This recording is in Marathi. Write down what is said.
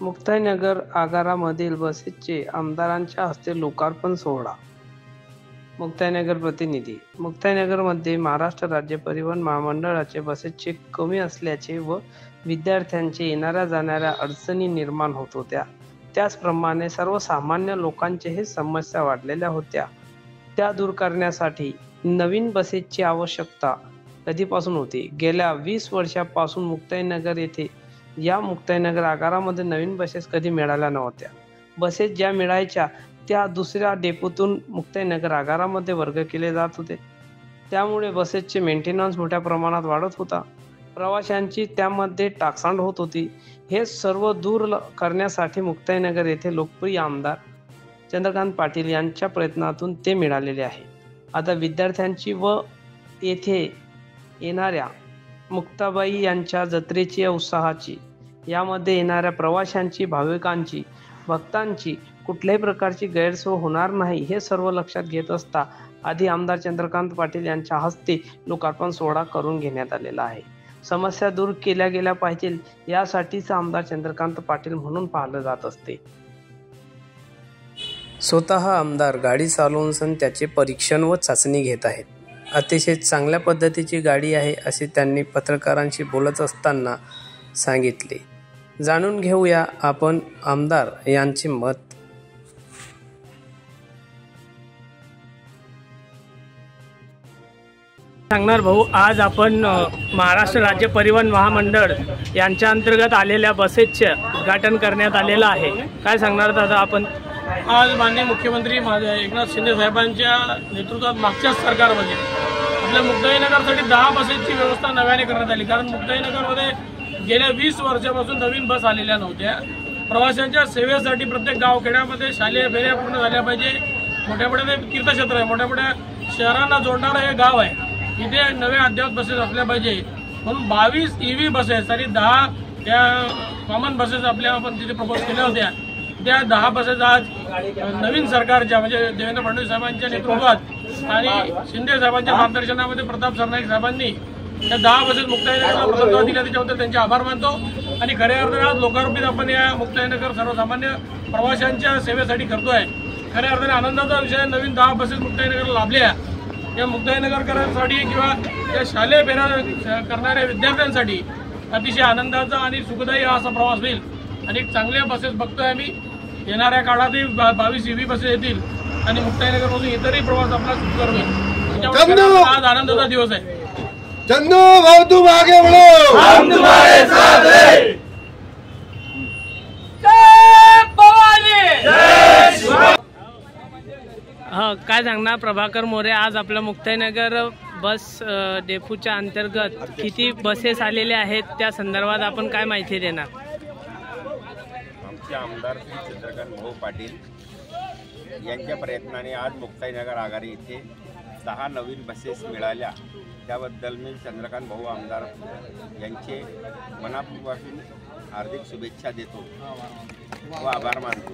मुक्ताईनगर आगारामधील बसेसचे आमदारांच्या हस्ते लोकार्पण सोहळा. मुक्ताईनगर प्रतिनिधी. मुक्ताईनगरमध्ये महाराष्ट्र राज्य परिवहन महामंडळाचे बसेसचे कमी असल्याचे व विद्यार्थ्यांचे येणाऱ्या जाणाऱ्या अडचणी निर्माण होत होत्या. त्याचप्रमाणे सर्वसामान्य लोकांच्याही समस्या वाढलेल्या होत्या. त्या दूर करण्यासाठी नवीन बसेसची आवश्यकता कधीपासून होती. गेल्या 20 वर्षांपासून मुक्ताईनगर येथे या मुक्ताईनगर आगारामध्ये नवीन बसेस कधी मिळाल्या नव्हत्या. बसेस ज्या मिळायच्या त्या दुसऱ्या डेपोतून मुक्ताईनगर आगारामध्ये वर्ग केले जात होते. त्यामुळे बसेसचे मेंटेनन्स मोठ्या प्रमाणात वाढत होता. प्रवाशांची त्यामध्ये टाकसांड होत होती. हे सर्व दूर करण्यासाठी मुक्ताईनगर येथे लोकप्रिय आमदार चंद्रकांत पाटील यांच्या प्रयत्नातून ते मिळालेले आहे. आता विद्यार्थ्यांची व येथे येणाऱ्या मुक्ताबाई यांच्या जत्रेची उत्साहाची, यामध्ये येणाऱ्या प्रवाशांची, भाविकांची, भक्तांची कुठल्याही प्रकारची गैरसोय होणार नाही हे सर्व लक्षात घेत असता आधी आमदार चंद्रकांत पाटील यांच्या हस्ते लोकार्पण सोहळा करून घेण्यात आलेला आहे. समस्या दूर केल्या गेल्या पाहिजे यासाठीच आमदार चंद्रकांत पाटील म्हणून पाहिलं जात असते. स्वतः आमदार गाडी चालवून त्याचे परीक्षण व चाचणी घेत आहेत. अतिशय चांगल्या पद्धतीची गाडी आहे असे त्यांनी पत्रकारांशी बोलत असताना सांगितले. जाणून घेऊया आपण आमदार यांचे मत. सांगणार भाऊ, आज आपण महाराष्ट्र राज्य परिवहन महामंडळ यांच्या अंतर्गत आलेल्या बसेसचे उद्घाटन करण्यात आलेलं आहे. काय सांगणार दादा आपण? आज माननीय मुख्यमंत्री एकनाथ शिंदे साहेबांच्या नेतृत्वात मागच्या सरकारमध्ये आपल्या मुक्ताईनगरसाठी 10 बसेसची व्यवस्था नव्याने करण्यात आली. कारण मुक्ताईनगरमध्ये गेल्या 20 वर्षापासून नवीन बस आलेल्या नव्हत्या. प्रवाशांच्या सेवेसाठी प्रत्येक गावखेड्यामध्ये शालेय फेऱ्या पूर्ण झाल्या पाहिजे. मोठ्या मोठ्या तीर्थक्षेत्र आहे, मोठ्या मोठ्या शहरांना जोडणारं हे गाव आहे. इथे नव्या अद्ययावत बसेस असल्या पाहिजे म्हणून 22 EV बसेस आणि 10 त्या कॉमन बसेस आपल्या आपण तिथे प्रपोज केल्या होत्या. त्या 10 बसेस आज नवीन सरकारच्या म्हणजे देवेंद्र फडणवीस साहेबांच्या नेतृत्वात आणि शिंदे साहेबांच्या मार्गदर्शनामध्ये प्रताप सरनाईक साहेबांनी त्या 10 बसेस मुक्ताईनगरला प्रथमतः दिल्या. त्याच्याबद्दल त्यांचे आभार मानतो. आणि खऱ्या अर्थाने लोकार्पित आपण या मुक्ताईनगर सर्वसामान्य प्रवाशांच्या सेवेसाठी करतोय. खऱ्या अर्थाने आनंदाचा विषय, नवीन 10 बसेस मुक्ताईनगरला लाभल्या. या मुक्ताईनगरकरांसाठी किंवा या शालेय फेऱ्या करणाऱ्या विद्यार्थ्यांसाठी अतिशय आनंदाचा आणि सुखदायी असा प्रवास होईल. आणि चांगल्या बसेस बघतोय आम्ही. येणाऱ्या काळातही 22 EV बसेस येतील आणि मुक्ताईनगरमधून इतरही प्रवास आपला सुखकर होईल. आज आनंदाचा दिवस आहे. चंदू भाऊ तुम आगे बढ़ो, हम तुम्हारे साथ हैं. काय सांगणार प्रभाकर मोरे, आज आपल्या मुक्ताईनगर बस डेपोच्या अंतर्गत किती बसेस आलेले आहेत त्या संदर्भात आपण काय माहिती देणार? आमचे आमदार श्री चंद्रकांत भाऊ पाटील यांच्या प्रयत्नाने आज मुक्ताईनगर आगार येथे 10 नवीन बसेस मिळाल्या. त्याबद्दल मी चंद्रकांत भाऊ आमदार यांचे मनापासून हार्दिक शुभेच्छा देतो व आभार मानतो.